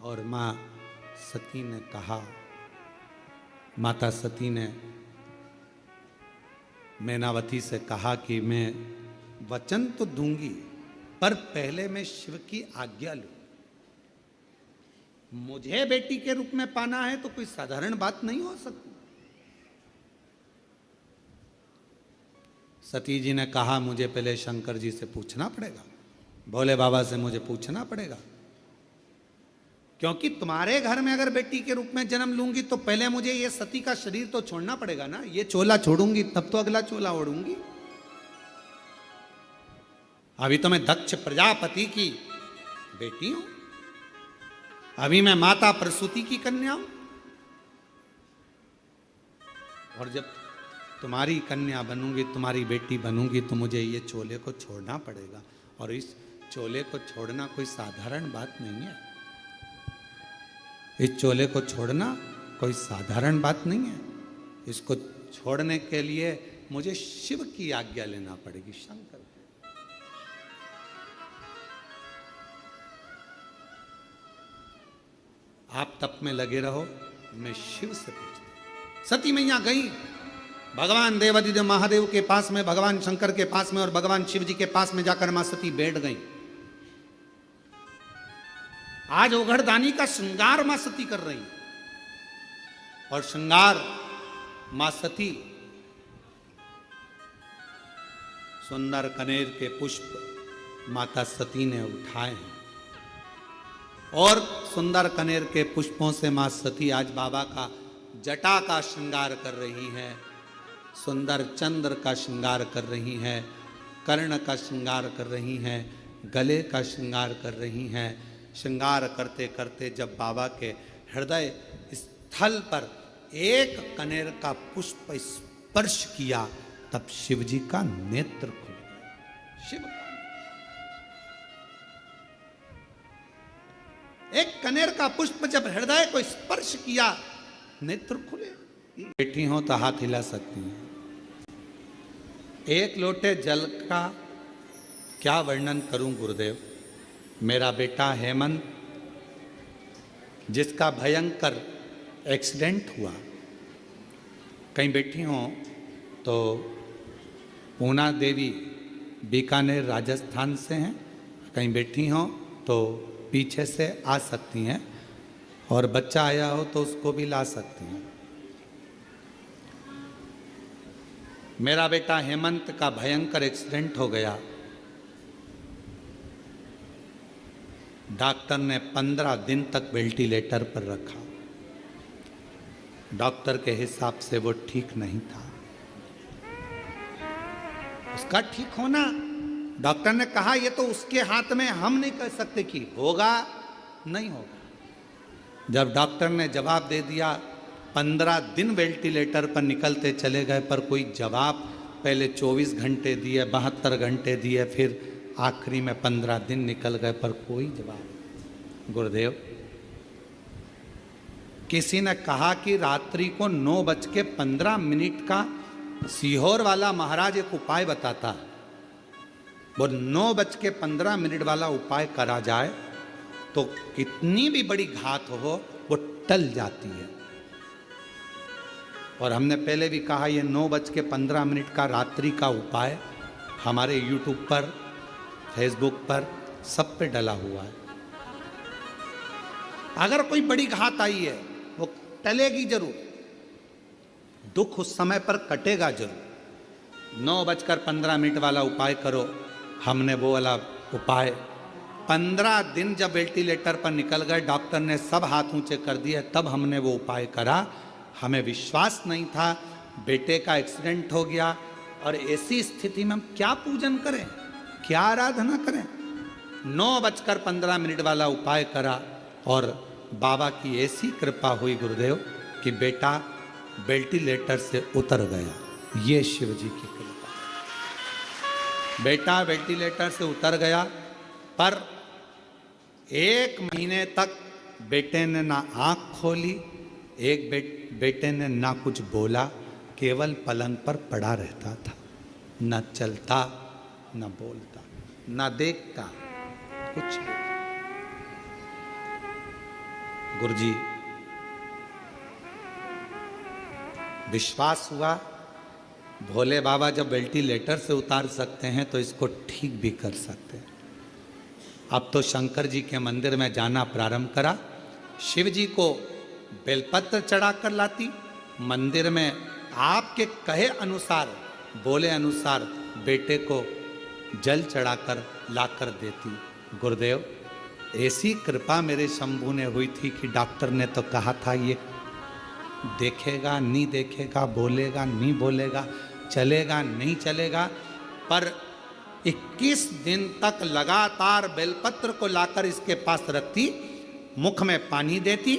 और माँ सती ने कहा, माता सती ने मैनावती से कहा कि मैं वचन तो दूंगी पर पहले मैं शिव की आज्ञा लूं। मुझे बेटी के रूप में पाना है तो कोई साधारण बात नहीं हो सकती। सती जी ने कहा मुझे पहले शंकर जी से पूछना पड़ेगा, भोले बाबा से मुझे पूछना पड़ेगा, क्योंकि तुम्हारे घर में अगर बेटी के रूप में जन्म लूंगी तो पहले मुझे ये सती का शरीर तो छोड़ना पड़ेगा ना। ये चोला छोड़ूंगी तब तो अगला चोला ओढ़ूंगी। अभी तो मैं दक्ष प्रजापति की बेटी हूं, अभी मैं माता प्रसूति की कन्या हूं, और जब तुम्हारी कन्या बनूंगी, तुम्हारी बेटी बनूंगी तो मुझे ये चोले को छोड़ना पड़ेगा। और इस चोले को छोड़ना कोई साधारण बात नहीं है। इस चोले को छोड़ना कोई साधारण बात नहीं है। इसको छोड़ने के लिए मुझे शिव की आज्ञा लेना पड़ेगी, शंकर। आप तप में लगे रहो, मैं शिव से पूछता। सती मैया गई भगवान देवादिदेव महादेव के पास में, भगवान शंकर के पास में और भगवान शिव जी के पास में जाकर मां सती बैठ गई। आज ओघड़दानी का श्रृंगार मां सती कर रही और श्रृंगार मां सती सुंदर कनेर के पुष्प माता सती ने उठाए हैं और सुंदर कनेर के पुष्पों से मां सती आज बाबा का जटा का श्रृंगार कर रही है, सुंदर चंद्र का श्रृंगार कर रही हैं, कर्ण का श्रृंगार कर रही हैं, गले का श्रृंगार कर रही हैं। श्रृंगार करते करते जब बाबा के हृदय स्थल पर एक कनेर का पुष्प स्पर्श किया तब शिवजी का नेत्र खुल गया। शिव का एक कनेर का पुष्प जब हृदय को स्पर्श किया, नेत्र खुले। बैठी हो तो हाथ हिला सकती हैं। एक लोटे जल का क्या वर्णन करूं गुरुदेव। मेरा बेटा हेमंत, जिसका भयंकर एक्सीडेंट हुआ, कहीं बैठी हो तो पूना देवी बीकानेर राजस्थान से हैं, कहीं बैठी हो तो पीछे से आ सकती हैं, और बच्चा आया हो तो उसको भी ला सकती हैं। मेरा बेटा हेमंत का भयंकर एक्सीडेंट हो गया। डॉक्टर ने 15 दिन तक वेंटिलेटर पर रखा। डॉक्टर के हिसाब से वो ठीक नहीं था। उसका ठीक होना, डॉक्टर ने कहा ये तो उसके हाथ में, हम नहीं कह सकते कि होगा नहीं होगा। जब डॉक्टर ने जवाब दे दिया, 15 दिन वेंटिलेटर पर निकलते चले गए पर कोई जवाब, पहले 24 घंटे दिए, 72 घंटे दिए, फिर आखिरी में 15 दिन निकल गए पर कोई जवाब नहीं। गुरुदेव, किसी ने कहा कि रात्रि को 9:15 का सीहोर वाला महाराज एक उपाय बताता है, वो 9:15 वाला उपाय करा जाए तो कितनी भी बड़ी घात हो वो टल जाती है। और हमने पहले भी कहा ये 9:15 का रात्रि का उपाय हमारे YouTube पर, फेसबुक पर सब पे डला हुआ है। अगर कोई बड़ी घात आई है वो टलेगी जरूर, दुख उस समय पर कटेगा जरूर। 9:15 वाला उपाय करो। हमने वो वाला उपाय 15 दिन जब वेंटिलेटर पर निकल गए, डॉक्टर ने सब हाथ ऊंचे कर दिए, तब हमने वो उपाय करा। हमें विश्वास नहीं था, बेटे का एक्सीडेंट हो गया और ऐसी स्थिति में हम क्या पूजन करें, क्या आराधना करें। 9:15 वाला उपाय करा और बाबा की ऐसी कृपा हुई गुरुदेव कि बेटा वेंटिलेटर से उतर गया। ये शिव जी की कृपा। बेटा वेंटिलेटर से उतर गया, पर 1 महीने तक बेटे ने ना आंख खोली, बेटे ने ना कुछ बोला, केवल पलंग पर पड़ा रहता था, न चलता न बोलता न देखता, कुछ नहीं। गुरुजी, विश्वास हुआ भोले बाबा जब वेंटिलेटर से उतार सकते हैं तो इसको ठीक भी कर सकते हैं। अब तो शंकर जी के मंदिर में जाना प्रारंभ करा। शिव जी को बेलपत्र चढ़ाकर लाती, मंदिर में आपके कहे अनुसार, बोले अनुसार बेटे को जल चढ़ाकर लाकर देती। गुरुदेव, ऐसी कृपा मेरे शंभू ने हुई थी कि डॉक्टर ने तो कहा था ये देखेगा नहीं देखेगा, बोलेगा नहीं बोलेगा, चलेगा नहीं चलेगा, पर 21 दिन तक लगातार बेलपत्र को लाकर इसके पास रखती, मुख में पानी देती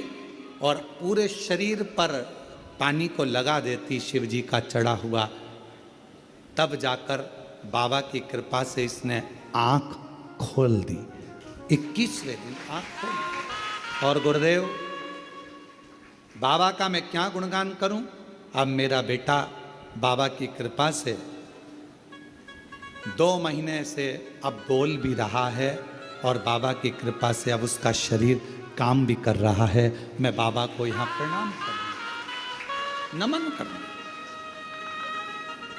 और पूरे शरीर पर पानी को लगा देती शिव जी का चढ़ा हुआ। तब जाकर बाबा की कृपा से इसने आंख खोल दी। 21वें दिन आंख खोल। और गुरुदेव, बाबा का मैं क्या गुणगान करूं। अब मेरा बेटा बाबा की कृपा से 2 महीने से अब बोल भी रहा है और बाबा की कृपा से अब उसका शरीर काम भी कर रहा है। मैं बाबा को यहाँ प्रणाम करूँ, नमन करूँ।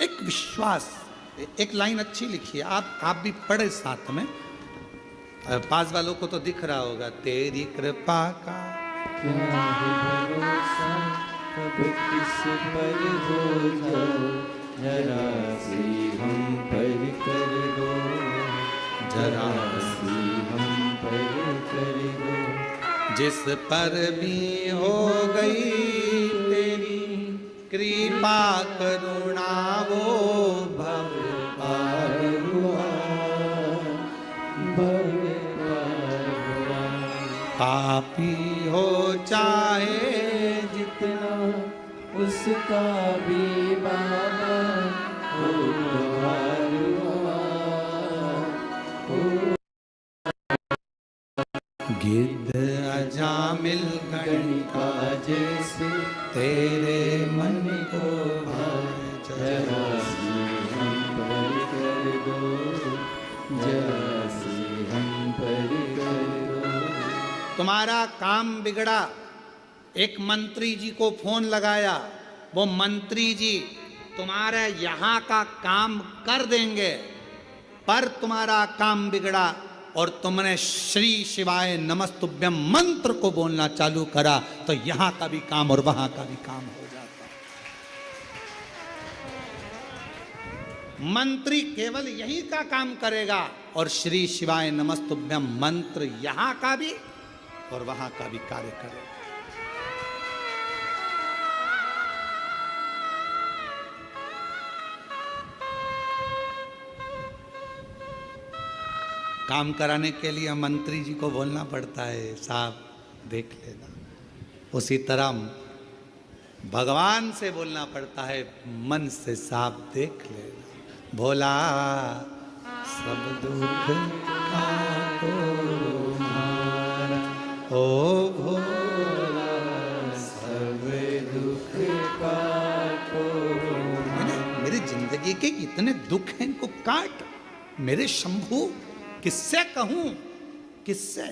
एक विश्वास, एक लाइन अच्छी लिखी है, आप भी पढ़े साथ में। पास वालों को तो दिख रहा होगा, तेरी कृपा का क्या है भरोसा, अब किस पर हो जाओ, जरा सी हम पर कर दो, जरा सी हम पर कर दो। जिस पर भी हो गई तेरी कृपा करुणा, वो भव पार हुआ, भव पार हुआ। पापी हो चाहे जितना उसका भी बाबा हो पार हुआ, हो। गिद्ध अजामिल गणिका जैसे तेरे मन को भाए, जरा सी हम पर कर दो, जरा सी हम पर कर दो। तुम्हारा काम बिगड़ा। एक मंत्री जी को फोन लगाया, वो मंत्री जी तुम्हारे यहाँ का काम कर देंगे, पर तुम्हारा काम बिगड़ा और तुमने श्री शिवाय नमस्तुभ्यम मंत्र को बोलना चालू करा तो यहाँ का भी काम और वहाँ का भी काम हो जाता। मंत्री केवल यही का काम करेगा और श्री शिवाय नमस्तुभ्यम मंत्र यहाँ का भी और वहाँ का भी कार्य करेगा। काम कराने के लिए मंत्री जी को बोलना पड़ता है, साहब देख लेना। उसी तरह भगवान से बोलना पड़ता है, मन से साहब देख लेना। भोला सब दुख काटो मारा, ओ भोला सब दुख काटो। मेरी जिंदगी के इतने दुख हैं, इनको काट मेरे शंभू। किससे कहूं, किससे,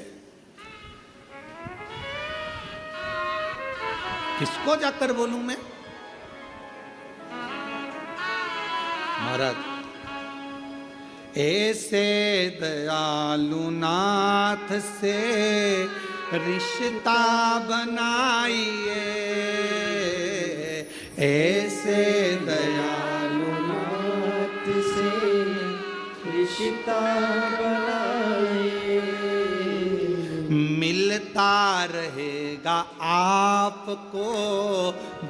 किसको जाकर बोलूं मैं। महाराज ऐसे दयालु नाथ से रिश्ता बनाइए, ऐसे दयालु नाथ से रिश्ता बनाइए, मिलता रहेगा आपको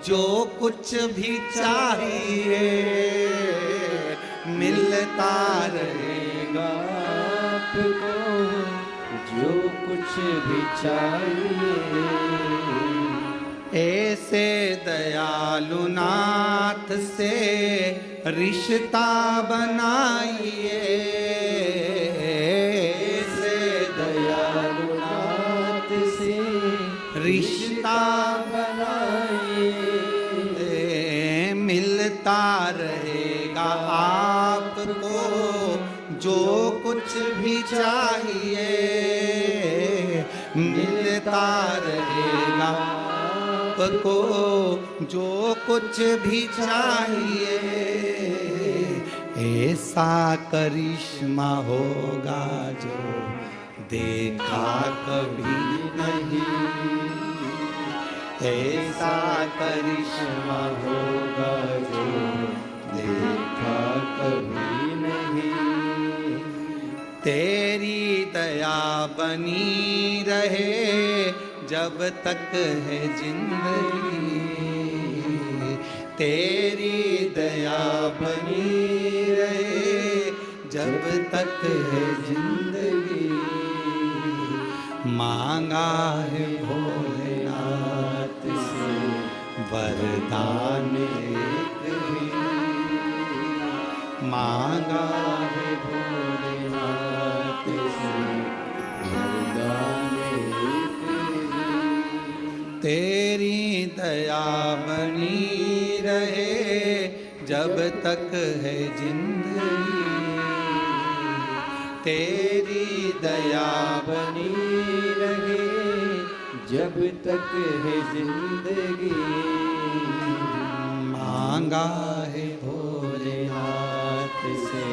जो कुछ भी चाहिए, मिलता रहेगा आपको जो कुछ भी चाहिए, ऐसे दयालु नाथ से रिश्ता बनाइए, ऐसे दयालु नाथ से रिश्ता बनाइए, मिलता रहेगा आपको जो कुछ भी चाहिए, मिलता रहेगा आपको जो कुछ भी चाहिए, ऐसा करिश्मा होगा जो देखा कभी नहीं, ऐसा करिश्मा होगा जो देखा कभी नहीं, तेरी दया बनी रहे जब तक है जिंदगी, तेरी दया बनी रहे जब तक है जिंदगी, मांगा है भोलेनाथ से वरदान एक ही, मांगा है भोलेनाथ से वरदान एक ही, तेरी दया बनी रहे जब तक है जिंदगी, तेरी दया बनी रहे जब तक है जिंदगी, मांगा है भोलेनाथ से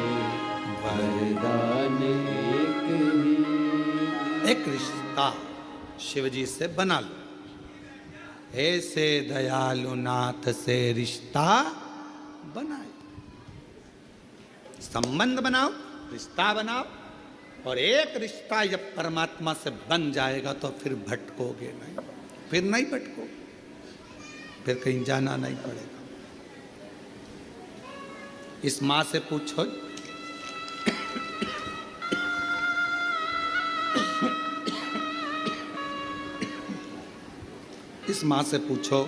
वरदान एक ही, एक रिश्ता शिव जी से बना लो, ऐसे दयालु नाथ से रिश्ता बनाए, संबंध बनाओ, रिश्ता बनाओ, और एक रिश्ता जब परमात्मा से बन जाएगा तो फिर भटकोगे नहीं, फिर नहीं भटको, फिर कहीं जाना नहीं पड़ेगा। इस माँ से पूछो, इस माँ से पूछो